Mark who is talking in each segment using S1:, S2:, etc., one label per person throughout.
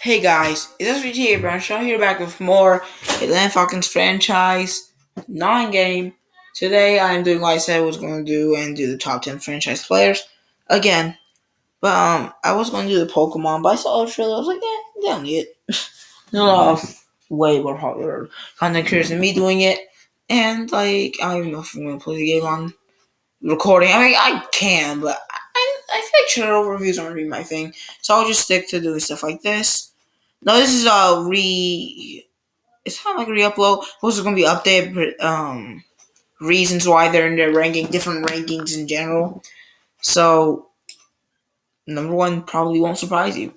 S1: Hey guys, it's SVT Bradshaw here back with more Atlanta Falcons franchise 9 game. Today I am doing what I said I was going to do and do the top 10 franchise players again. But I was going to do the Pokemon, but I saw a trailer. I was like, they don't need it. There's a lot of way more popular content creators than me doing it. And like, I don't even know if I'm going to play the game on recording. I mean, I can, but I feel like channel reviews aren't really my thing. So I'll just stick to doing stuff like this. No, this is a It's kind of like a re-upload. Those are going to be updated. Reasons why they're in their ranking, different rankings in general. So number one probably won't surprise you.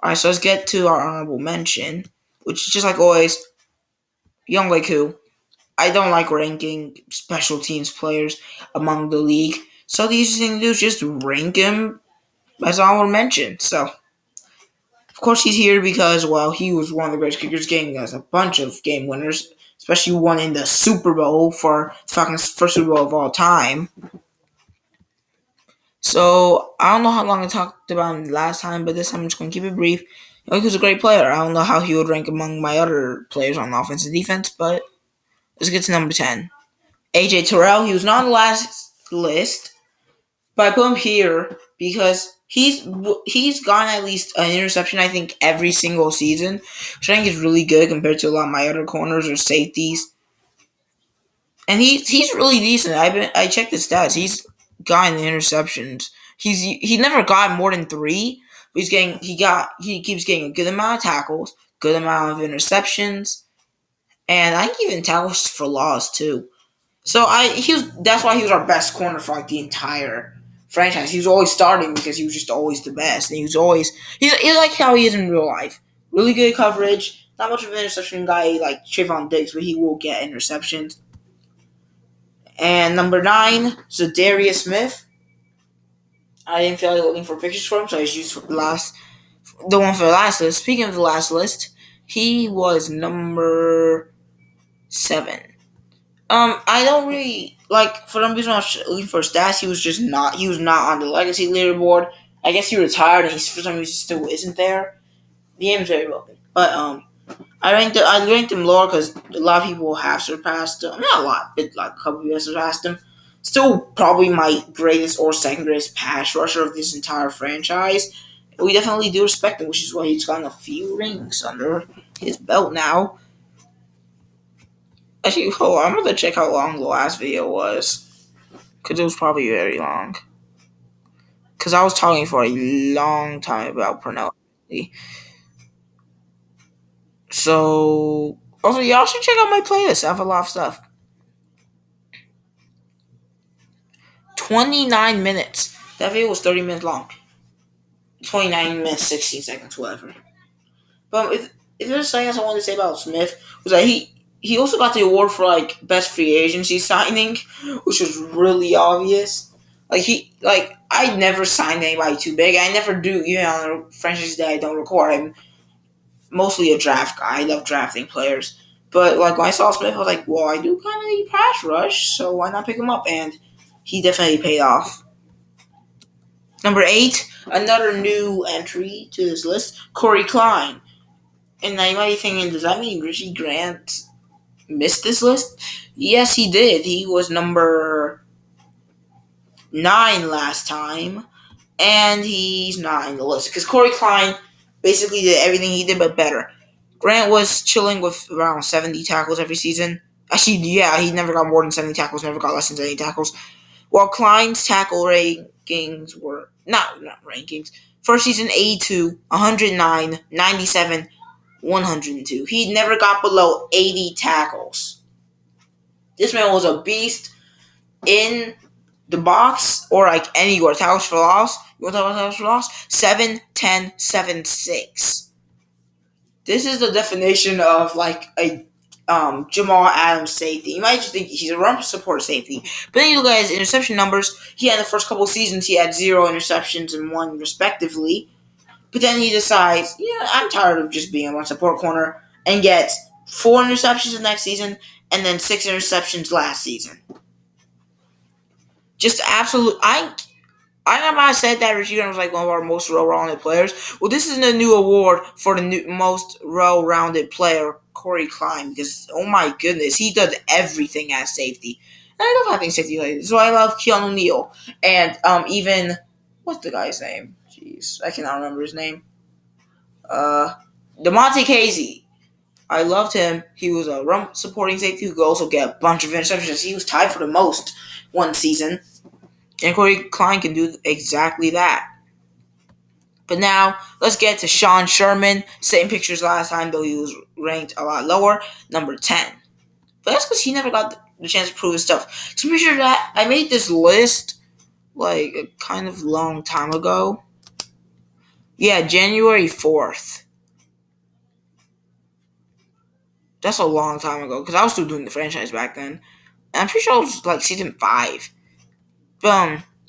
S1: All right, so let's get to our honorable mention, which is just like always, Young Ku. I don't like ranking special teams players among the league. So the easiest thing to do is just rank him as honorable mention. So of course, he's here because, well, he was one of the greatest kickers, getting us a bunch of game winners, especially one in the Super Bowl for the Falcons' first Super Bowl of all time. So, I don't know how long I talked about him last time, but this time I'm just going to keep it brief. He was a great player. I don't know how he would rank among my other players on offense and defense, but let's get to number 10. Tyrel, he was not on the last list, but I put him here because he's gotten at least an interception, I think, every single season, which I think is really good compared to a lot of my other corners or safeties. And he's really decent. I checked his stats. He's gotten the interceptions. He never got more than 3, but he keeps getting a good amount of tackles, good amount of interceptions, and I think even tackles for loss too. So that's why he was our best corner for like the entire franchise. He was always starting because he was just always the best. And he's like how he is in real life. Really good coverage. Not much of an interception guy like Trayvon Diggs, but he will get interceptions. And number 9, so Darius Smith. I didn't feel like looking for pictures for him, so I just used the one for the last list. Speaking of the last list, he was number 7. I don't really like for some reason I was looking for stats. He was not on the legacy leaderboard. I guess he retired and for some reason still isn't there. The game is very broken, but I ranked him lower because a lot of people have surpassed him. Not a lot, but like a couple of people have surpassed him. Still, probably my greatest or second greatest pass rusher of this entire franchise. We definitely do respect him, which is why he's gotten a few rings under his belt now. Actually, hold on, I'm going to check how long the last video was. Because it was probably very long. Because I was talking for a long time about Pernell. So, also, y'all should check out my playlist. I have a lot of stuff. 29 minutes. That video was 30 minutes long. 29 minutes, 16 seconds, whatever. But if there's something else I wanted to say about Smith, was that he also got the award for like best free agency signing, which was really obvious. I never signed anybody too big. I never do, even on the franchises that I don't record. I'm mostly a draft guy. I love drafting players. But like when I saw Smith, I was like, well, I do kind of need pass rush, so why not pick him up? And he definitely paid off. Number 8, another new entry to this list, Corey Klein. And now you might be thinking, does that mean Richie Grant missed this list? Yes, he did. He was number 9 last time, and he's not in the list because Corey Klein basically did everything he did but better. Grant was chilling with around 70 tackles every season. Actually, yeah, he never got more than 70 tackles, never got less than 70 tackles. While Klein's tackle rankings were not rankings. First season 82, 109, 97, 102. He never got below 80 tackles. This man was a beast in the box or like anywhere. Tackles for loss. You want to talk about tackles for loss? 7, 10, 7, 6. This is the definition of like a Jamal Adams safety. You might just think he's a run support safety. But then you look at his interception numbers. He had the first couple seasons, he had 0 interceptions and 1 respectively. But then he decides, I'm tired of just being a run support corner and gets 4 interceptions the next season and then 6 interceptions last season. Just absolute. I never said that Richie was like one of our most well-rounded players. Well, this is a new award for the most well-rounded player, Corey Klein, because oh my goodness, he does everything at safety. And I love having safety players. So I love Keanu Neal and even what's the guy's name? Jeez, I cannot remember his name. Uh, DeMonte Casey. I loved him. He was a run supporting safety who could also get a bunch of interceptions. He was tied for the most one season. And Corey Klein can do exactly that. But now, let's get to Sean Sherman. Same pictures last time, though he was ranked a lot lower, number 10. But that's because he never got the chance to prove his stuff. To be sure that I made this list like a kind of long time ago. Yeah, January 4th. That's a long time ago because I was still doing the franchise back then. And I'm pretty sure it was like season 5.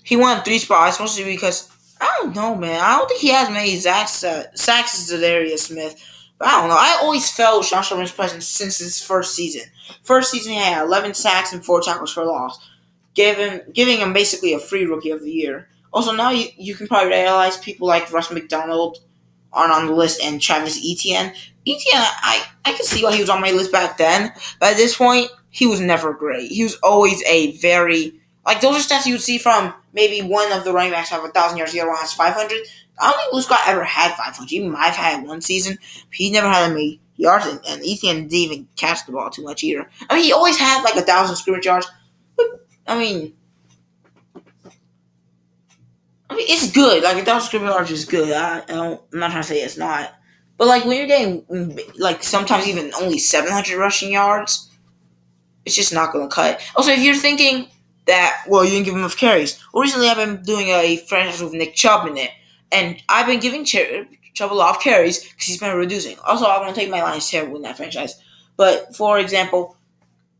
S1: He won 3 spots, mostly because I don't know, man. I don't think he has many sacks as Darius Smith. But I don't know. I always felt Sean Sherman's presence since his first season. First season, he had 11 sacks and 4 tackles for loss, giving him basically a free Rookie of the Year. Also, now you can probably realize people like Russ McDonald aren't on the list and Travis Etienne. Etienne, I can see why he was on my list back then, but at this point, he was never great. He was always a very like those are stats you would see from maybe one of the running backs have 1,000 yards, the other one has 500. I don't think Blue Scott ever had 500. He might have had one season. But he never had many yards, and Etienne didn't even catch the ball too much either. I mean, he always had like 1,000 scrimmage yards. But I mean, it's good. Like 1,000 scrimmage yards is good. I'm not trying to say it's not. But like when you're getting like sometimes even only 700 rushing yards, it's just not going to cut. Also, if you're thinking that, well, you didn't give him enough carries. Well, recently I've been doing a franchise with Nick Chubb in it, and I've been giving Chubb a lot of carries because he's been reducing. Also, I'm going to take my line is terrible in that franchise. But, for example,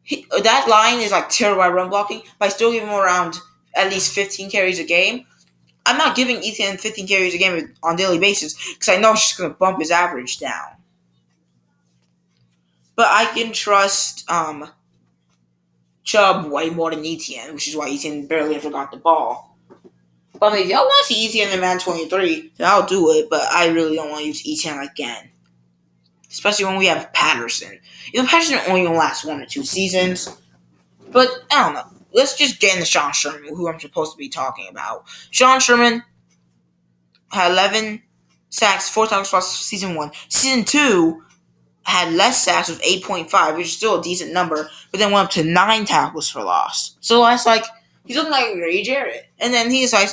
S1: that line is like terrible at run blocking, but I still give him around at least 15 carries a game. I'm not giving Ethan 15 carries a game on a daily basis because I know it's just going to bump his average down. But I can trust Chubb way more than Etienne, which is why Etienne barely ever got the ball. But I mean, if y'all want to see Etienne in Man 23, then I'll do it, but I really don't want to use Etienne again. Especially when we have Patterson. Patterson only going to last 1 or 2 seasons. But, I don't know. Let's just get into Sean Sherman, who I'm supposed to be talking about. Sean Sherman had 11 sacks, 4 tackles for season 1. Season 2 had less sacks with 8.5, which is still a decent number, but then went up to 9 tackles for loss. So that's like, he's looking like Ray Jarrett. And then he's like,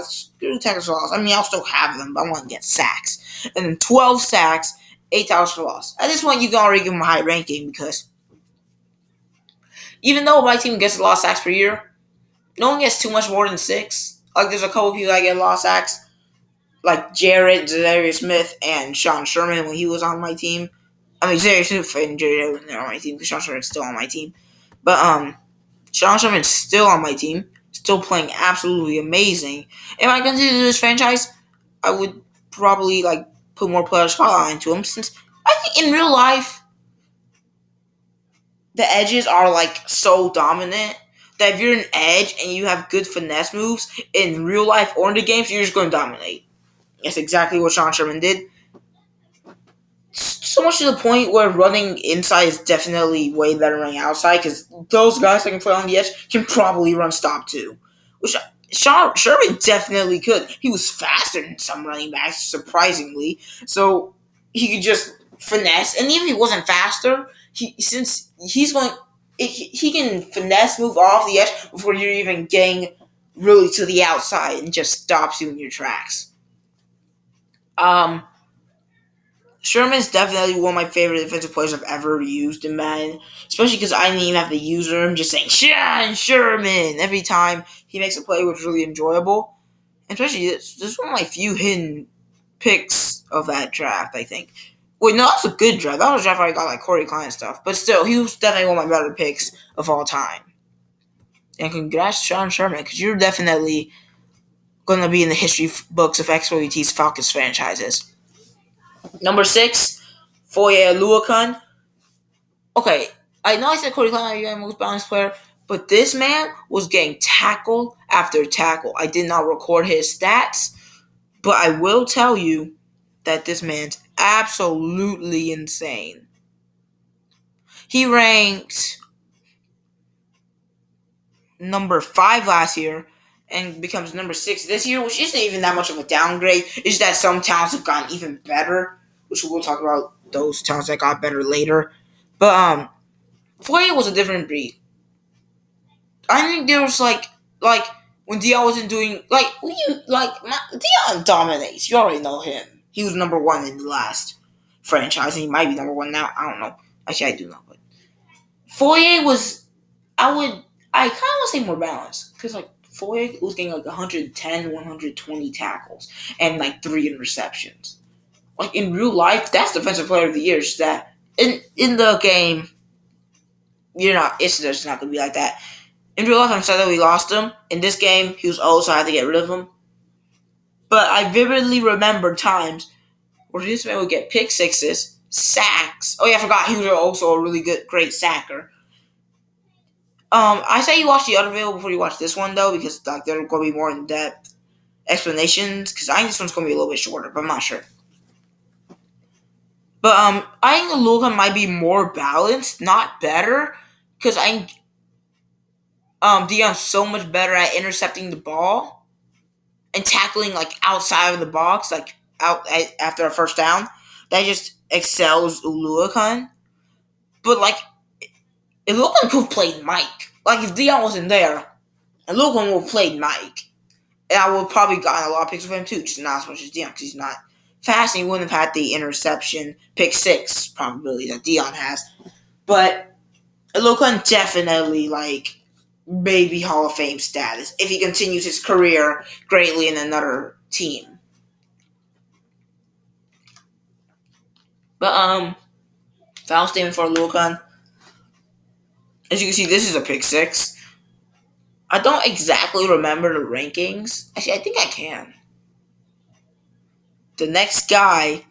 S1: screw tackles for loss. I mean, I'll still have them, but I want to get sacks. And then 12 sacks, 8 tackles for loss. At this point, you can already give him a high ranking because even though my team gets a lot of sacks per year, no one gets too much more than 6. Like, there's a couple people that get a lot of sacks, like Jarrett, Darius Smith, and Sean Sherman when he was on my team. I mean, Darius Smith and Jarrett were on my team because Sean Sherman's still on my team. But Sean Sherman's still on my team, still playing absolutely amazing. If I continue to do this franchise, I would probably like put more player spotlight into him since I think in real life the edges are like so dominant that if you're an edge and you have good finesse moves in real life or in the games, you're just going to dominate. That's exactly what Sean Sherman did. So much to the point where running inside is definitely way better than running outside because those guys that can play on the edge can probably run stop too. Which Sean Sherman definitely could. He was faster than some running backs, surprisingly. So he could just finesse. And even if he wasn't faster, he can finesse move off the edge before you're even getting really to the outside and just stops you in your tracks. Sherman's definitely one of my favorite defensive players I've ever used in Madden, especially because I didn't even have to use him, just saying Sean Sherman every time he makes a play, which is really enjoyable. And especially, this is one of my few hidden picks of that draft, I think. Wait, no, that's a good draft. That was a draft where I got like Corey Klein and stuff. But still, he was definitely one of my better picks of all time. And congrats to Sean Sherman, because you're definitely going to be in the history books of XWT's Falcons franchises. Number 6, Foye Oluokun. Okay, I know I said Corey Klein is your most balanced player, But this man was getting tackle after tackle. I did not record his stats, but I will tell you that this man's absolutely insane. He ranked number 5 last year and becomes number 6 this year, which isn't even that much of a downgrade. It's just that some talents have gotten even better, which we'll talk about those talents that got better later. But Foye was a different breed. I think there was like when Dion wasn't doing Dion dominates. You already know him. He was number 1 in the last franchise, and he might be number 1 now. I don't know. Actually, I do know, but Foye was. I kind of want to say more balanced because like Foye was getting like 110, 120 tackles and like 3 interceptions. Like in real life, that's defensive player of the year. It's that in the game, it's just not gonna be like that. In real life, I'm sad that we lost him. In this game, he was old, so I had to get rid of him. But I vividly remember times where this man would get pick sixes, sacks. Oh yeah, I forgot he was also a really great sacker. I say you watch the other video before you watch this one though, because like there are going to be more in depth explanations. Because I think this one's going to be a little bit shorter, but I'm not sure. But I think Luka might be more balanced, not better, because I think Dion's so much better at intercepting the ball and tackling like outside of the box, like after a first down. That just excels Uluakan. But like, Uluakan could have played Mike. Like if Dion wasn't there, Uluakan would have played Mike. And I would have probably gotten a lot of picks with him too, just not as much as Dion, because he's not fast and he wouldn't have had the interception pick 6 probability that Dion has. But Uluakan definitely like maybe Hall of Fame status if he continues his career greatly in another team. But final statement for Uluakan. As you can see, this is a pick 6. I don't exactly remember the rankings. Actually, I think I can. The next guy,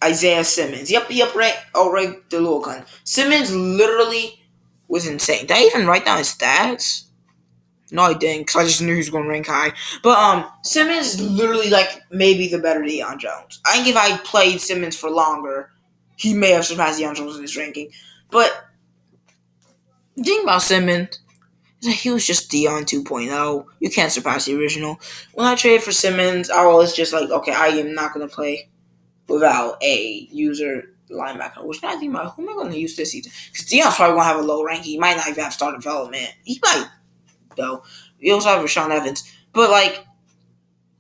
S1: Isaiah Simmons. Yep, ranked the Uluakan. Simmons literally was insane. Did I even write down his stats? No, I didn't, because I just knew he was going to rank high. But Simmons is literally like maybe the better Dion Jones. I think if I played Simmons for longer, he may have surpassed Dion Jones in his ranking. But the thing about Simmons is that he was just Dion 2.0. You can't surpass the original. When I traded for Simmons, I was just like, okay, I am not going to play without a user linebacker. Which now I think about, who am I going to use this season? Because Dion's probably going to have a low rank. He might not even have star development. He might, though. We also have Rashawn Evans. But, like,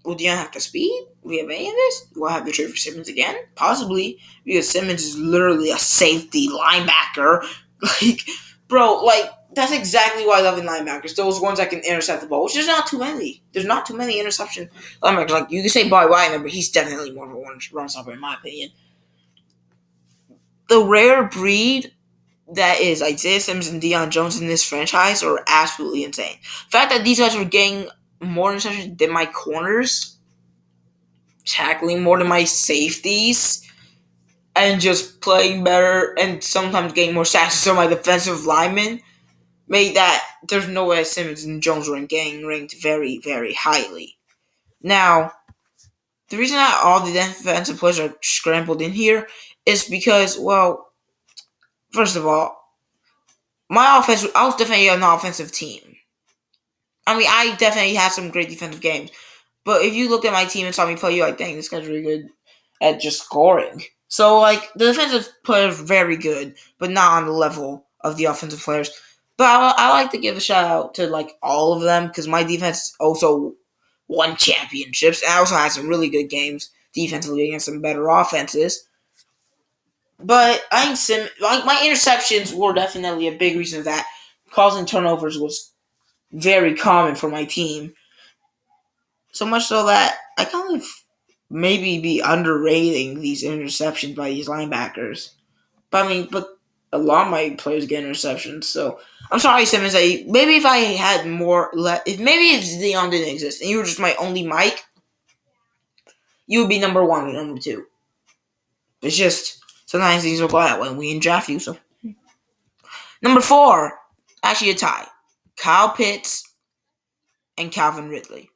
S1: will Dion have the speed? Do we have any of this? Do I have to trade for Simmons again? Possibly. Because Simmons is literally a safety linebacker. Like, bro, like, that's exactly why I love in linebackers. Those ones that can intercept the ball, which there's not too many. There's not too many interception linebackers. Like, you can say Bobby Wagner, but he's definitely more of a run stopper, in my opinion. The rare breed that is Isaiah Simmons and Dion Jones in this franchise are absolutely insane. The fact that these guys are getting more interceptions than my corners, tackling more than my safeties, and just playing better and sometimes getting more sacks than my defensive linemen made that there's no way Simmons and Jones were getting ranked very, very highly. Now, the reason that all the defensive players are scrambled in here is because, well, first of all, my offense, I was definitely an offensive team. I mean, I definitely had some great defensive games. But if you look at my team and saw me play, you're like, dang, this guy's really good at just scoring. So, like, the defensive players are very good, but not on the level of the offensive players. But I like to give a shout out to, like, all of them, because my defense also won championships. And I also had some really good games defensively against some better offenses. But I think my interceptions were definitely a big reason of that. Causing turnovers was very common for my team. So much so that I kind of maybe be underrating these interceptions by these linebackers. But I mean, a lot of my players get interceptions, so I'm sorry, Simmons. Maybe if I had more, if Dion didn't exist and you were just my only Mike, you would be number 1 or number 2. It's just sometimes things will go that way when we draft you. So number 4, actually a tie. Kyle Pitts, and Calvin Ridley.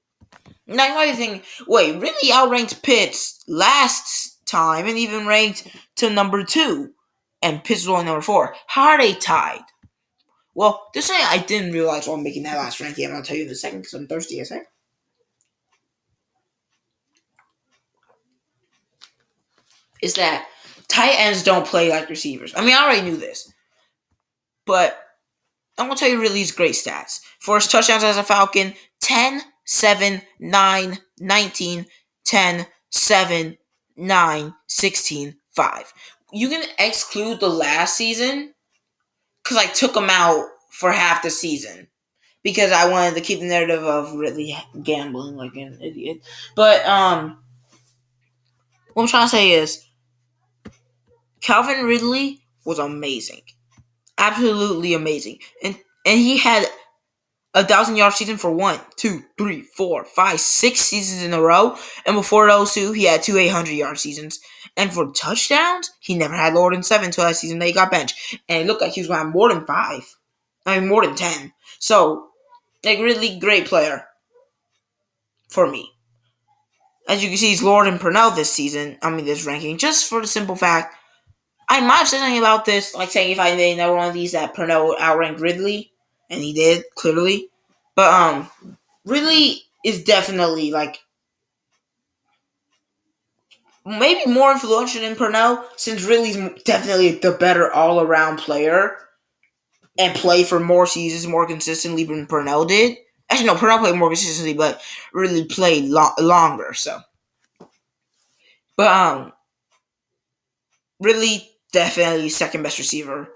S1: Now you might think, wait, Ridley outranked Pitts last time and even ranked to number 2, and Pitts was only number 4. How are they tied? Well, this thing I didn't realize while making that last ranking. I'm going to tell you in a second because I'm thirsty as heck. Is that tight ends don't play like receivers. I mean, I already knew this. But I'm going to tell you Ridley's great stats. For his touchdowns as a Falcon, 10, 7, 9, 19, 10, 7, 9, 16, 5. You can exclude the last season because I took him out for half the season because I wanted to keep the narrative of Ridley gambling like an idiot. But what I'm trying to say is Calvin Ridley was amazing. Absolutely amazing. And he had 1,000-yard season for 1, 2, 3, 4, 5, 6 seasons in a row. And before those 2, he had 2 800-yard seasons. And for touchdowns, he never had lower than 7 until that season that he got benched. And it looked like he was going to have more than 5. I mean, more than 10. So, like, really great player for me. As you can see, he's lower than Purnell this season. I mean, this ranking. Just for the simple fact, I might have said something about this, like saying if I made another one of these that Purnell outranked Ridley. And he did, clearly. But, Ridley is definitely, like, maybe more influential than Purnell, since Ridley's definitely the better all-around player and played for more seasons more consistently than Purnell did. Actually, no, Purnell played more consistently, but Ridley played longer, so. But, Ridley definitely second best receiver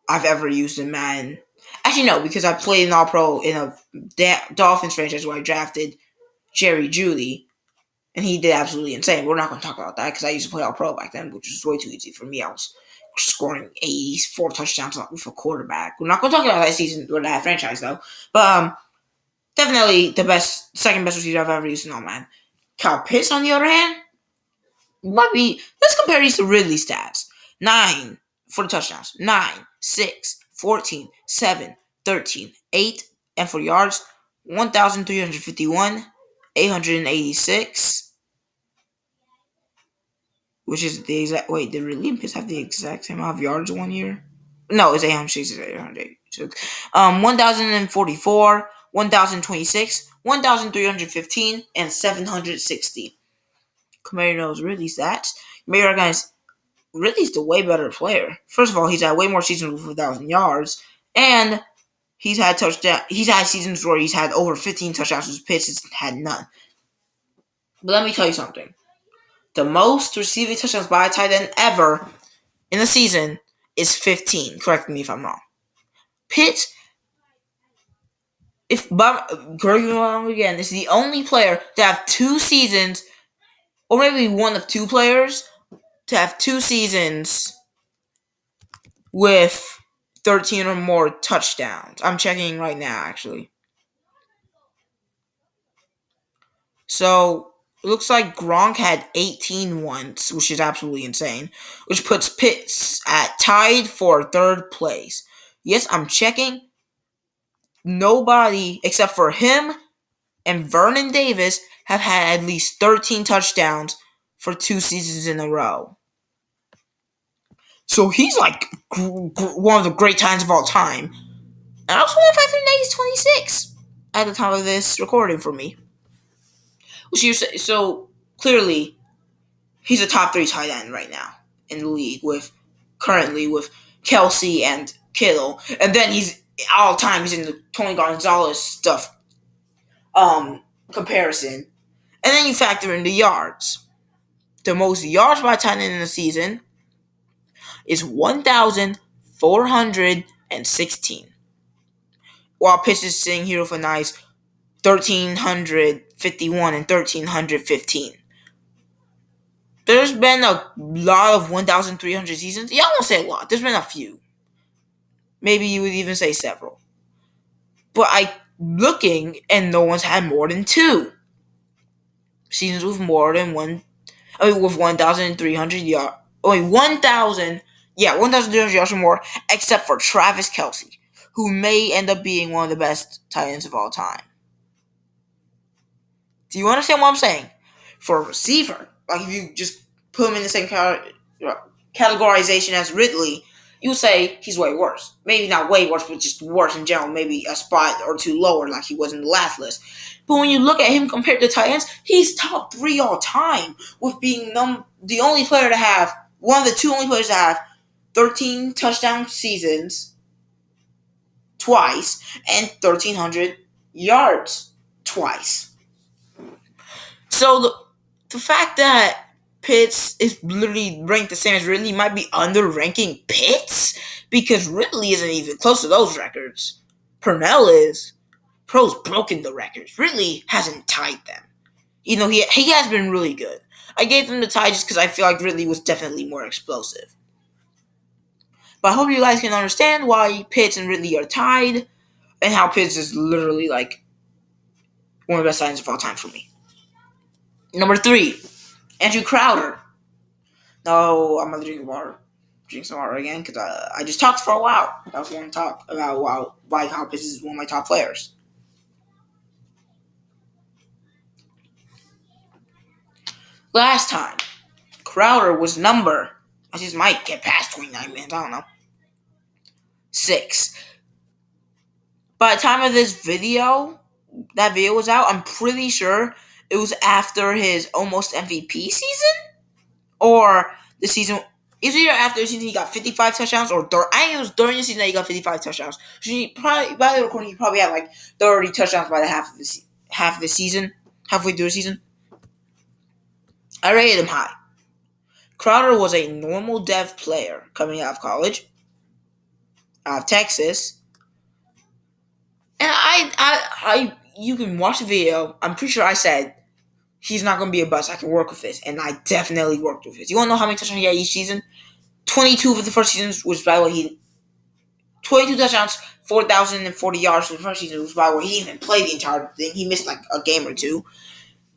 S1: I've ever used in Madden. Actually, no, because I played an All-Pro in a Dolphins franchise where I drafted Jerry Jeudy, and he did absolutely insane. We're not going to talk about that because I used to play All-Pro back then, which was way too easy for me. I was scoring 84 touchdowns with a quarterback. We're not going to talk about that season with that franchise, though. But definitely the second best receiver I've ever used in all, man. Kyle Pitts, on the other hand, might be. Let's compare these to Ridley stats. 9 for the touchdowns. 9, 6, 14, 7, 13, 8, and for yards, 1,351, 886, which is the exact. Wait, did Ridley and Pitts have the exact same amount of yards 1 year? No, it's 866, 886. 1,044, 1,026, 1,315, and 760. Comparing those Ridley stats, you may recognize Ridley's the way better player. First of all, he's had way more seasons with 1,000 yards, and he's had seasons where he's had over 15 touchdowns. His Pitts has had none. But let me tell you something. The most receiving touchdowns by a tight end ever in a season is 15. Correct me if I'm wrong. Pitts, correct me if I'm wrong again, is the only player to have 2 seasons, or maybe one of 2 players, to have 2 seasons with 13 or more touchdowns. I'm checking right now, actually. So, it looks like Gronk had 18 once, which is absolutely insane, which puts Pitts at tied for 3rd place. Yes, I'm checking. Nobody, except for him and Vernon Davis, have had at least 13 touchdowns for 2 seasons in a row. So he's like one of the great times of all time. And I was wondering if he's 26 at the time of this recording for me. So clearly, he's a top 3 tight end right now in the league currently with Kelsey and Kittle. And then he's in the Tony Gonzalez stuff comparison. And then you factor in the yards. The most yards by tight end in the season is 1,416. While Pitts is sitting here with a nice 1,351 and 1,315. There's been a lot of 1,300 seasons. Yeah, I won't say a lot. There's been a few. Maybe you would even say several. But I'm looking, and no one's had more than 2 seasons with more than with 1,300 yards. Only 1,300 yards or more, except for Travis Kelce, who may end up being one of the best tight ends of all time. Do you understand what I'm saying? For a receiver, like if you just put him in the same categorization as Ridley, you say he's way worse. Maybe not way worse, but just worse in general. Maybe a spot or two lower, like he was in the last list. But when you look at him compared to tight ends, he's top 3 all time, with being the only player to have, one of the two only players to have 13 touchdown seasons twice and 1,300 yards twice. So the fact that Pitts is literally ranked the same as Ridley might be under-ranking Pitts, because Ridley isn't even close to those records. Purnell is. Pro's broken the records. Ridley hasn't tied them. You know, he has been really good. I gave them the tie just because I feel like Ridley was definitely more explosive. But I hope you guys can understand why Pitts and Ridley are tied, and how Pitts is literally like one of the best tight ends of all time for me. Number 3, Andrew Crowder. No, I'm gonna drink water. Drink some water again because I just talked for a while. I was going to talk about why Kyle Pitts is one of my top players. Last time, Crowder was number, I just might get past 29 minutes, I don't know, 6. By the time of this video, that video was out, I'm pretty sure it was after his almost MVP season, or the season, either after the season he got 55 touchdowns, or I think it was during the season that he got 55 touchdowns. So by the recording, he probably had like 30 touchdowns by the half of the season, halfway through the season. I rated him high. Crowder was a normal dev player coming out of college, out of Texas, and I you can watch the video. I'm pretty sure I said he's not going to be a bust. I can work with this, and I definitely worked with this. You want to know how many touchdowns he had each season? 22 for the first season, which by the way 22 touchdowns, 4,040 yards for the first season, which by the way he didn't even play the entire thing. He missed like a game or two.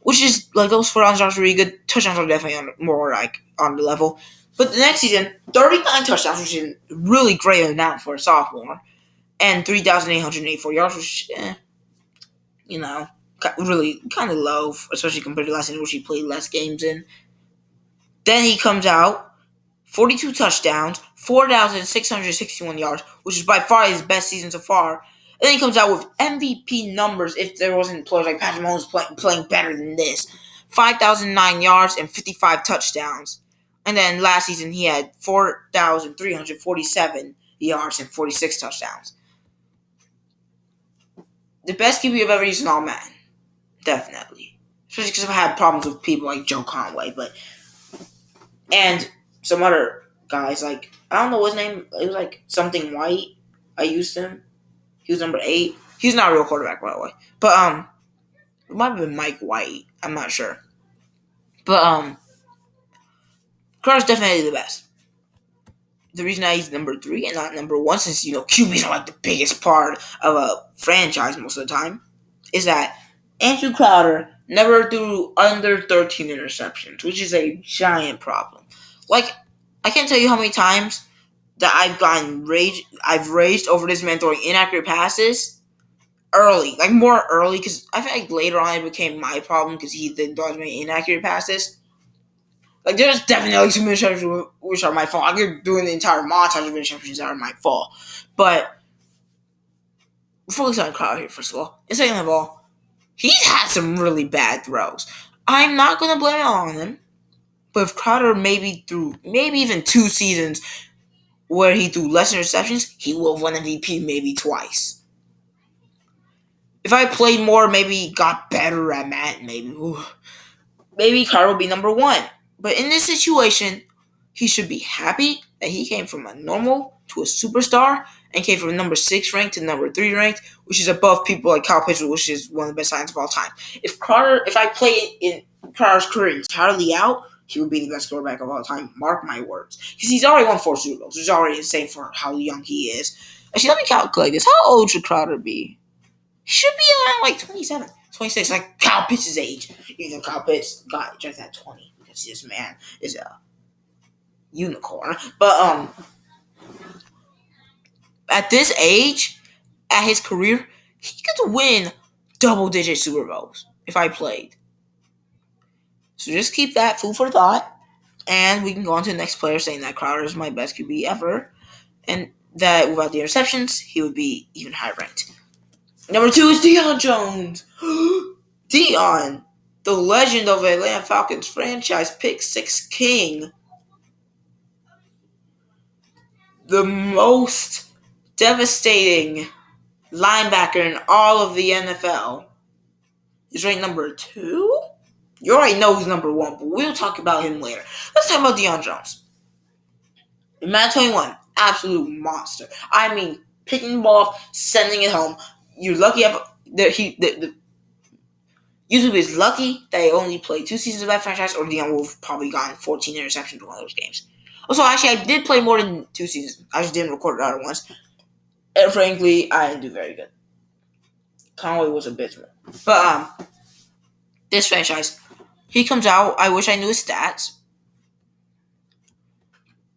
S1: Which is, like, those 4,000 yards are really good. Touchdowns are definitely more, like, on the level. But the next season, 39 touchdowns, which is really great amount for a sophomore. And 3,884 yards, which, you know, really kind of low, especially compared to last season, which he played less games in. Then he comes out, 42 touchdowns, 4,661 yards, which is by far his best season so far. And then he comes out with MVP numbers if there wasn't players like Patrick Mahomes playing better than this. 5,009 yards and 55 touchdowns. And then last season he had 4,347 yards and 46 touchdowns. The best QB I've ever used in all man. Definitely. Especially because I've had problems with people like Joe Conway. And some other guys, like, I don't know his name. It was like something White. I used him. He was number 8. He's not a real quarterback, by the way. But, it might have been Mike White. I'm not sure. But, Crowder's definitely the best. The reason he's number 3 and not number 1, since, QBs are like the biggest part of a franchise most of the time, is that Andrew Crowder never threw under 13 interceptions, which is a giant problem. Like, I can't tell you how many times that I've raged over this man throwing inaccurate passes early, like more early, because I feel like later on it became my problem because he didn't throw as many inaccurate passes. Like, there's definitely some interceptions which are my fault. I could do the entire montage of interceptions that are my fault. But before we start Crowder here, first of all, and second of all, he's had some really bad throws. I'm not going to blame it on him, but if Crowder maybe even 2 seasons where he threw less interceptions, he will have won MVP maybe twice. If I played more, maybe got better at Madden, maybe Crowder will be number 1. But in this situation, he should be happy that he came from a normal to a superstar and came from number 6 ranked to number 3 ranked, which is above people like Kyle Pitts, which is one of the best signs of all time. If I play in Crowder's career entirely out, he would be the best quarterback of all time. Mark my words. Because he's already won 4 Super Bowls, which is already insane for how young he is. Actually, let me calculate this. How old should Crowder be? He should be around like 27, 26, like Kyle Pitts' age. Even though Kyle Pitts got just at 20, because this man is a unicorn. But at this age, at his career, he could win double-digit Super Bowls if I played. So just keep that food for thought. And we can go on to the next player saying that Crowder is my best QB ever. And that without the interceptions, he would be even higher ranked. Number 2 is Dion Jones. Dion, the legend of Atlanta Falcons franchise pick 6 king. The most devastating linebacker in all of the NFL is ranked number 2. You already know who's number 1, but we'll talk about him later. Let's talk about Dion Jones. In Madden 21, absolute monster. I mean, picking the ball up, sending it home. You're lucky YouTube is lucky that he only played 2 seasons of that franchise, or Dion would have probably gotten 14 interceptions in one of those games. Also, actually, I did play more than 2 seasons. I just didn't record it out at once. And frankly, I didn't do very good. Conway was abysmal. But, this franchise, he comes out. I wish I knew his stats.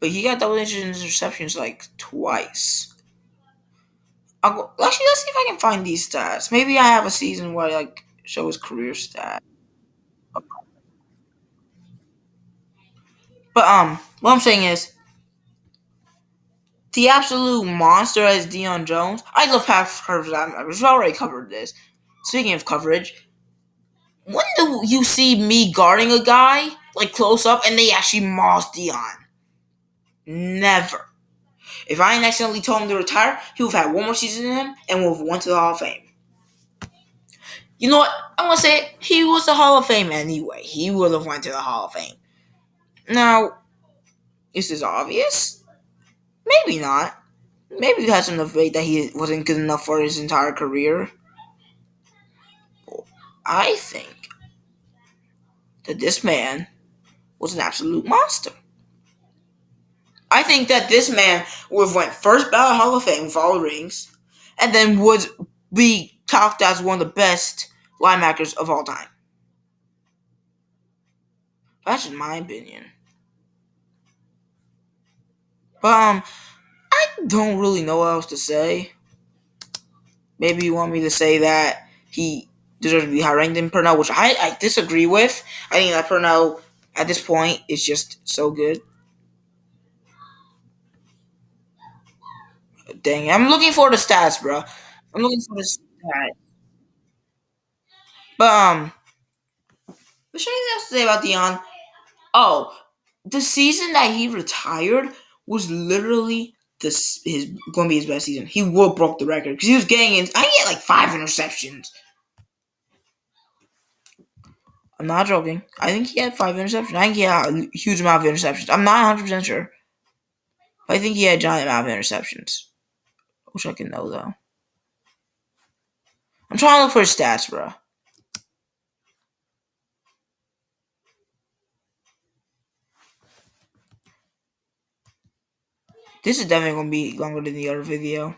S1: But he got double-digit interceptions like twice. Actually, let's see if I can find these stats. Maybe I have a season where I show his career stats. But what I'm saying is, the absolute monster as Dion Jones. I love pass coverage. We've already covered this. Speaking of coverage, when do you see me guarding a guy close up and they actually moss Dion? Never. If I accidentally told him to retire, he would have had one more season in him and would have went to the Hall of Fame. You know what? I'm gonna say it. He was the Hall of Fame anyway. He would have went to the Hall of Fame. Now, is this obvious? Maybe not. Maybe he had some debate that he wasn't good enough for his entire career. I think that this man was an absolute monster. I think that this man would have went first ballot Hall of Fame with all the rings, and then would be talked as one of the best linebackers of all time. That's just my opinion. But I don't really know what else to say. Maybe you want me to say that he deserves to be higher ranked than Purnell, which I disagree with. I think that Purnell at this point is just so good. Dang, I'm looking for the stats, bro. I'm looking for the stats. But there's anything else to say about Dion? Oh, the season that he retired was literally his going to be his best season. He would broke the record because he was getting in. I think he had 5 interceptions. I'm not joking. I think he had 5 interceptions. I think he had a huge amount of interceptions. I'm not 100% sure. But I think he had a giant amount of interceptions. I wish I could know, though. I'm trying to look for his stats, bro. This is definitely going to be longer than the other video.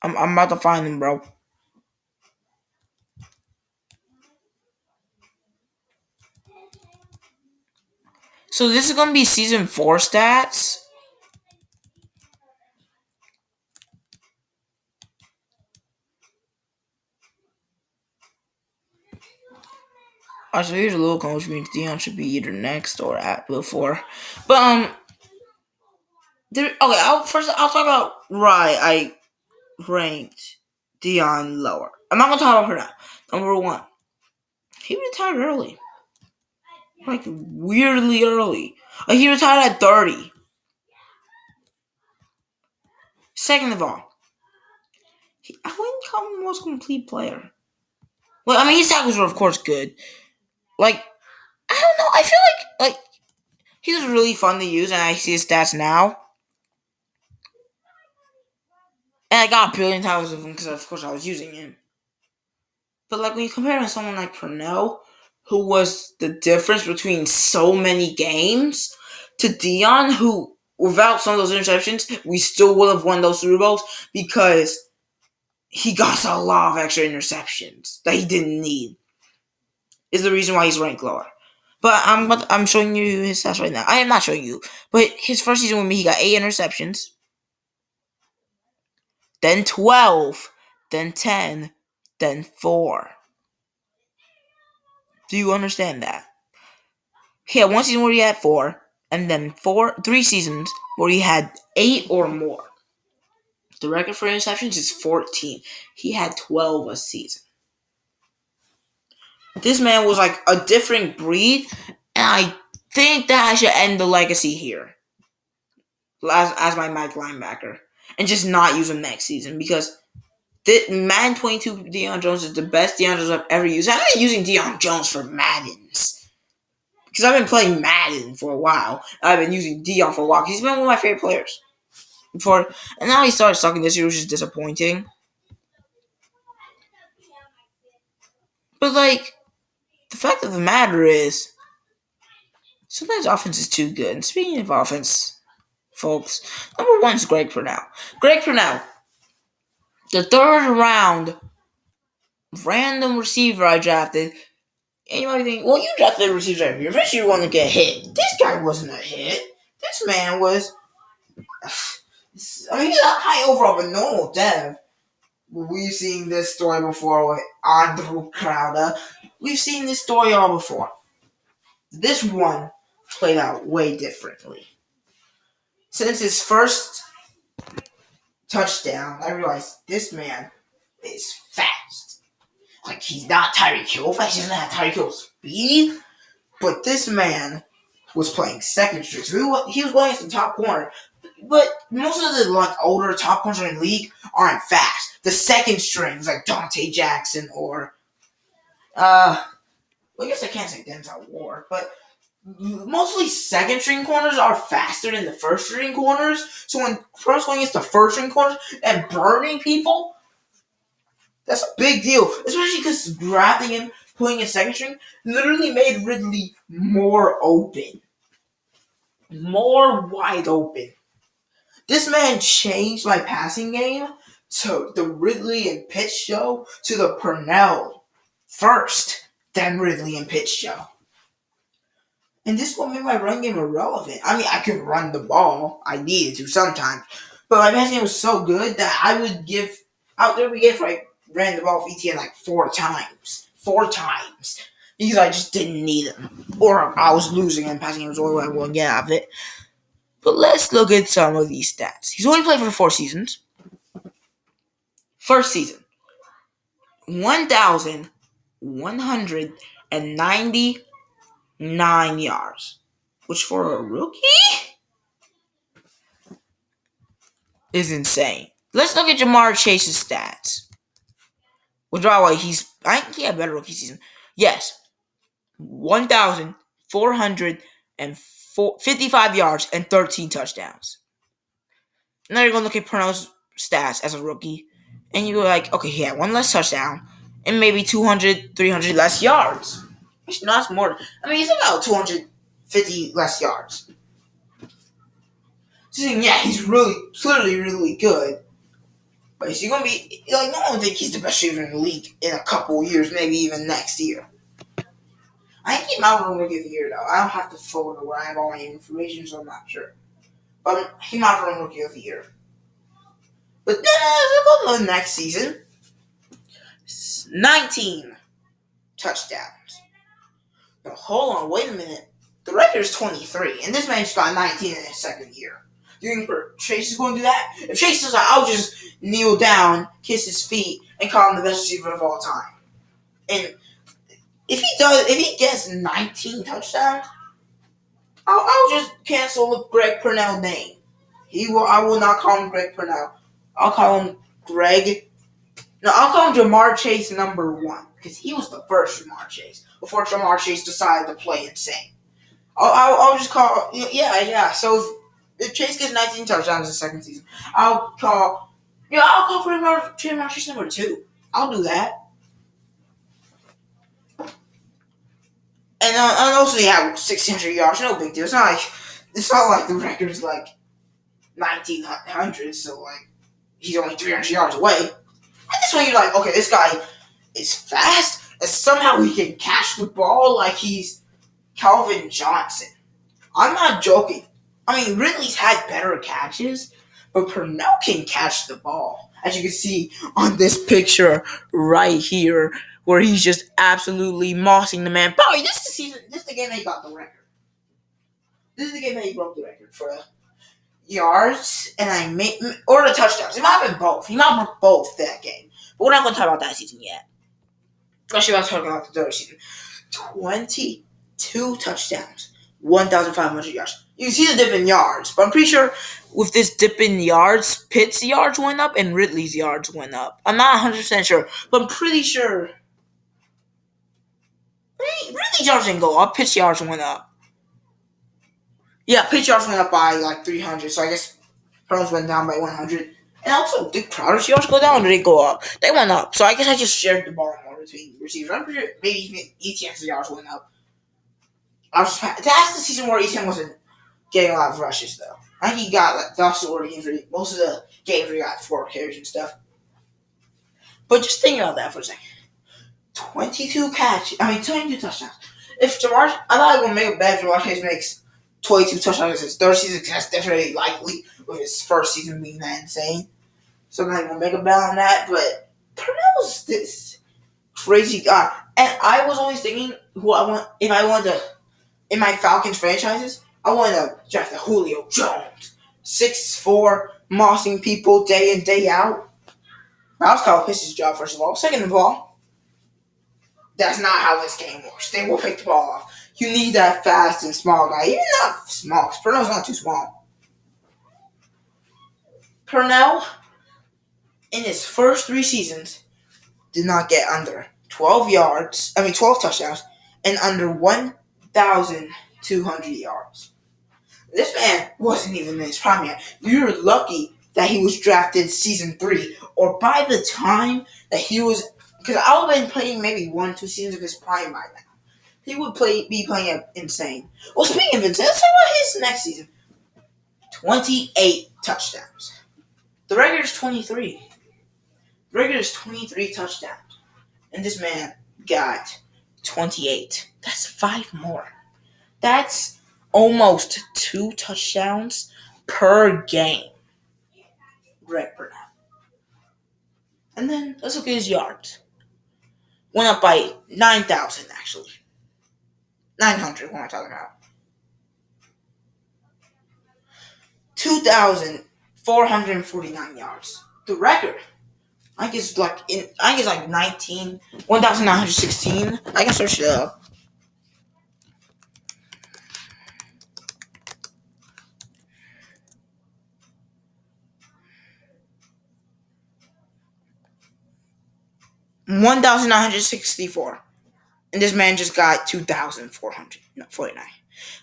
S1: I'm about to find him, bro. So this is going to be season 4 stats. So here's a little clue, which means Dion should be either next or at before. But I'll talk about why I ranked Dion lower. I'm not gonna talk about her now. Number 1, he retired early, weirdly early. He retired at 30. Second of all, I wouldn't call him the most complete player. Well, I mean, his tackles were of course good. I don't know. I feel like he was really fun to use, and I see his stats now. And I got a billion tackles of him because, of course, I was using him. But when you compare him to someone like Purnell, who was the difference between so many games, to Dion, who, without some of those interceptions, we still would have won those Super Bowls because he got a lot of extra interceptions that he didn't need, is the reason why he's ranked lower. But I'm showing you his stats right now. I am not showing you, but his first season with me, he got 8 interceptions, then 12, then 10, then 4. Do you understand that? He had one season where he had 4, and then 3 seasons where he had 8 or more. The record for interceptions is 14. He had 12 a season. This man was like a different breed, and I think that I should end the legacy here as my Mike linebacker and just not use him next season because Madden 22 Dion Jones is the best Dion Jones I've ever used. I'm not using Dion Jones for Maddens because I've been playing Madden for a while. I've been using Dion for a while. He's been one of my favorite players. And now he started sucking this year, which is disappointing. But like, the fact of the matter is, sometimes offense is too good. And speaking of offense, folks, number 1 is Greg Purnell. Greg Purnell, the 3rd round random receiver I drafted. And you might think, well, you drafted a receiver every year. Eventually you're going to get hit. This guy wasn't a hit. This man was, he's a high overall, but normal dev. We've seen this story before with Andrew Crowder. We've seen this story all before. This one played out way differently. Since his first touchdown, I realized this man is fast. Like, he's not Tyreek Hill fast. He doesn't have Tyreek Hill speed. But this man was playing second string. So he was going as the top corner. But most of the older top corners in the league aren't fast. The second strings, like Dante Jackson or I guess I can't say Denzel Ward, but mostly second string corners are faster than the first string corners. So when first going against the first string corners and burning people, that's a big deal. Especially because grabbing him, putting in second string, literally made Ridley more open. More wide open. This man changed my passing game to the Ridley and Pitts show to the Purnell first, then Ridley and Pitts show. And this will make my run game irrelevant. I mean, I could run the ball. I needed to sometimes. But my passing game was so good that I would give out there. I ran the ball with ETN like 4 times. 4 times. Because I just didn't need him. Or I was losing and passing game was the only way I would get out of it. But let's look at some of these stats. He's only played for 4 seasons. First season, 1,199 yards, which for a rookie is insane. Let's look at Jamar Chase's stats. Which, by the way, I think he had a better rookie season. Yes, 1,455 yards and 13 touchdowns. Now you're going to look at Purnell's stats as a rookie. And you're like, okay, he had 1 less touchdown and maybe 200, 300 less yards. Which not more. He's about 250 less yards. So yeah, he's clearly really good. But is he going to be, no one think he's the best receiver in the league in a couple years, maybe even next year. I think he might win Rookie of the Year, though. I don't have to forward where I have all my information, so I'm not sure. But he might win Rookie of the Year. But then, let's go to the next season. 19 touchdowns. Now, hold on, wait a minute. The record is 23, and this man just got 19 in his second year. Do you think Chase is going to do that? If Chase does that, I'll just kneel down, kiss his feet, and call him the best receiver of all time. And if he gets 19 touchdowns, I'll just cancel the Greg Purnell name. I will not call him Greg Purnell. I'll call him I'll call him Jamar Chase number 1. Because he was the first Jamar Chase. Before Jamar Chase decided to play insane. I'll just call, so if Chase gets 19 touchdowns in the second season, I'll call Jamar Chase number 2. I'll do that. And also he had 1,600 yards, no big deal. It's not like the record is like 1,900, so like he's only 300 yards away. And this one you're like, okay, this guy is fast, and somehow he can catch the ball like he's Calvin Johnson. I'm not joking. I mean, Ridley's had better catches, but Purnell can catch the ball. As you can see on this picture right here, where he's just absolutely mossing the man. Probably this is the season. This is the game that he got the record. This is the game that he broke the record for yards or the touchdowns. It might have been both. He might have broke both that game. But we're not going to talk about that season yet. Especially about talking about the third season. 22 touchdowns, 1,500 yards. You can see the dip in yards, but I'm pretty sure with this dip in yards, Pitt's yards went up and Ridley's yards went up. I'm not 100% sure, but I'm pretty sure. Ridley's yards didn't go up. Pitt's yards went up. Yeah, Pitt's yards went up by like 300, so I guess Purnell's went down by 100. And also, did Crowder's yards go down or did they go up? They went up, so I guess I just shared the ball more between receivers. I'm pretty sure maybe even ETN's yards went up. That's the season where ETN wasn't getting a lot of rushes, though. I think he got most of the games where he got 4 carries and stuff. But just think about that for a second. 22 touchdowns. If I thought I would make a bet if Jamar Chase makes 22 touchdowns in his third season, that's definitely likely with his first season being that insane. So I'm not going to make a bet on that, but Purnell's this crazy guy. And I was always thinking if I wanted to, in my Falcons franchises, I wanted to draft a Julio Jones. 6'4", mossing people day in, day out. That was Kyle Pitts' job, first of all. Second of all, that's not how this game works. They will pick the ball off. You need that fast and small guy. Even not small, because Purnell's not too small. Purnell, in his first 3 seasons, did not get under 12 touchdowns, and under 1,200 yards. This man wasn't even in his prime yet. You're lucky that he was drafted season 3, or by the time that he was, because I would have been playing maybe 1-2 seasons of his prime by now. He would be playing insane. Well, speaking of insane, let's talk about his next season. 28 touchdowns. The record is 23. The record is 23 touchdowns. And this man got 28. That's 5 more. That's almost 2 touchdowns per game. Right per now. And then let's look at his yards. Went up by 9,000 actually. 900, what am I talking about? 2,449 yards. The record. I think it's like 1,916. I can search it up. $1,964. And this man just got 2,449.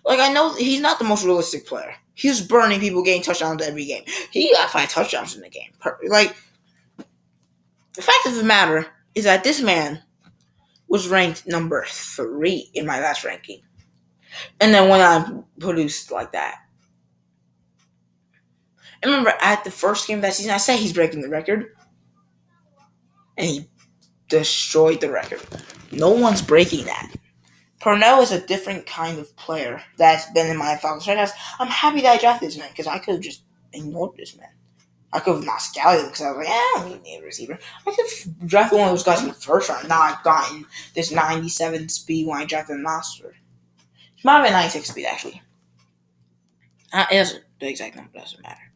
S1: Like, I know he's not the most realistic player. He was burning people getting touchdowns every game. He got 5 touchdowns in the game. Like, the fact of the matter is that this man was ranked number 3 in my last ranking. And then when I produced like that. I remember at the first game of that season, I said he's breaking the record. And he destroyed the record. No one's breaking that. Purnell is a different kind of player that's been in my Falcons franchise. I'm happy that I drafted this man because I could have just ignored this man. I could have not scouted him because I was like, I don't need a receiver. I could have drafted one of those guys in the first round. Now I've gotten this 97 speed when I drafted the Monster. He might have been 96 speed, actually. It doesn't, the exact number doesn't matter.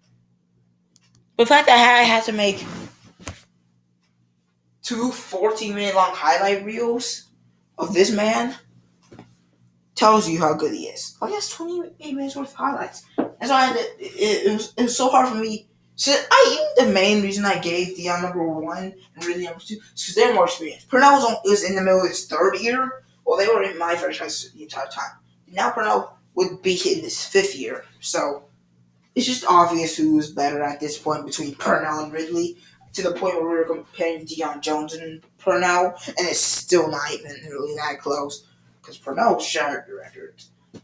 S1: But the fact that I had to make 2 14-minute long highlight reels of this man tells you how good he is. Like, that's 28 minutes worth of highlights. And so it was so hard for me. So the main reason I gave Dion number 1 and Ridley number 2 is because they're more experienced. Purnell was in the middle of his 3rd year. Well, they were in my franchise the entire time. Now Purnell would be in his 5th year. So it's just obvious who was better at this point between Purnell and Ridley, to the point where we were comparing Dion Jones and Purnell, and it's still not even really that close, because Purnell shattered the record.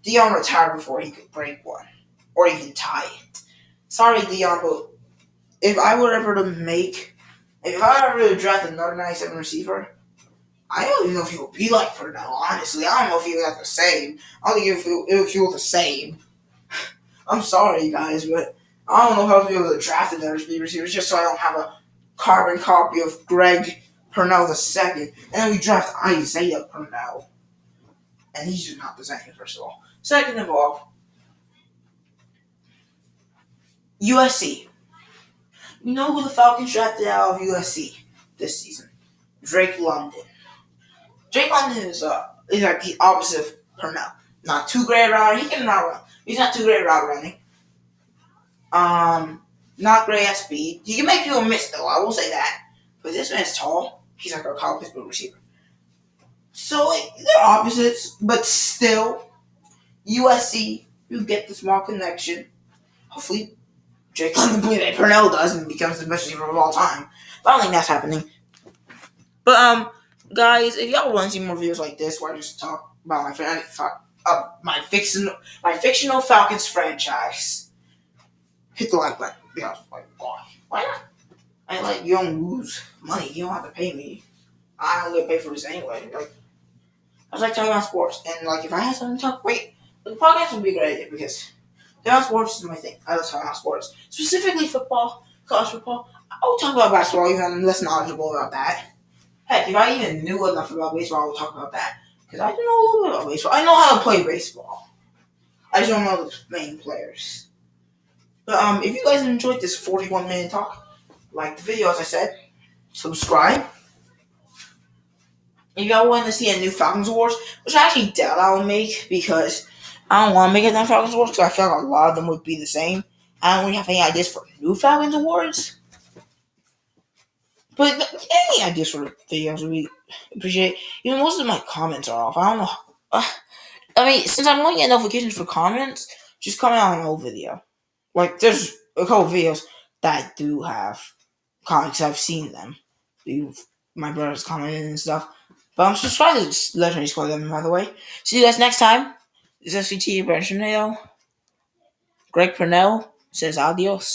S1: Dion retired before he could break one, or even tie it. Sorry, Dion, but if I were ever to draft another 97 receiver, I don't even know if he will be like Purnell, honestly. I don't know if he got the same. I don't think it would feel the same. I'm sorry, guys, but I don't know how to be able to draft another speed receiver just so I don't have a carbon copy of Greg Purnell II. And then we draft Isaiah Purnell. And he's just not the same, first of all. Second of all, USC. You know who the Falcons drafted out of USC this season? Drake London. Drake London is like the opposite of Purnell. Not too great route. He can route run. He's not too great route running. Not great at speed. He can make people miss though. I will say that. But this man's tall. He's like a college Pittsburgh receiver. So like, they're opposites, but still, USC. You get the small connection. Hopefully, Drake London plays like Purnell does and becomes the best receiver of all time. But I don't think that's happening. But guys, if y'all want to see more videos like this, where I just talk about my fictional Falcons franchise, hit the like button. Yeah, like why? Why not? I like you don't lose money. You don't have to pay me. I don't get paid for this anyway. Like I was like talking about sports, and like if I had something to talk, the podcast would be a great idea because talking about sports is my thing. I love talking about sports, specifically football, college football. I would talk about basketball, even I'm less knowledgeable about that. Heck, if I even knew enough about baseball, I would talk about that. Because I do know a little bit about baseball. I know how to play baseball. I just don't know the main players. But if you guys enjoyed this 41-minute talk, like the video as I said, subscribe. If y'all want to see a new Falcons Awards, which I actually doubt I will make because I don't want to make it that Falcons Awards because I feel like a lot of them would be the same. I don't really have any ideas for new Falcons Awards. But any ideas for videos would be appreciate. Even most of my comments are off. I don't know. I mean, since I'm only getting notifications for comments, just comment on an old video. Like, there's a couple videos that I do have comments. I've seen them. My brother's commented and stuff. But I'm subscribed to this Legendary Squad, by the way. See you guys next time. This is SVT Brandon Greg Purnell says adios.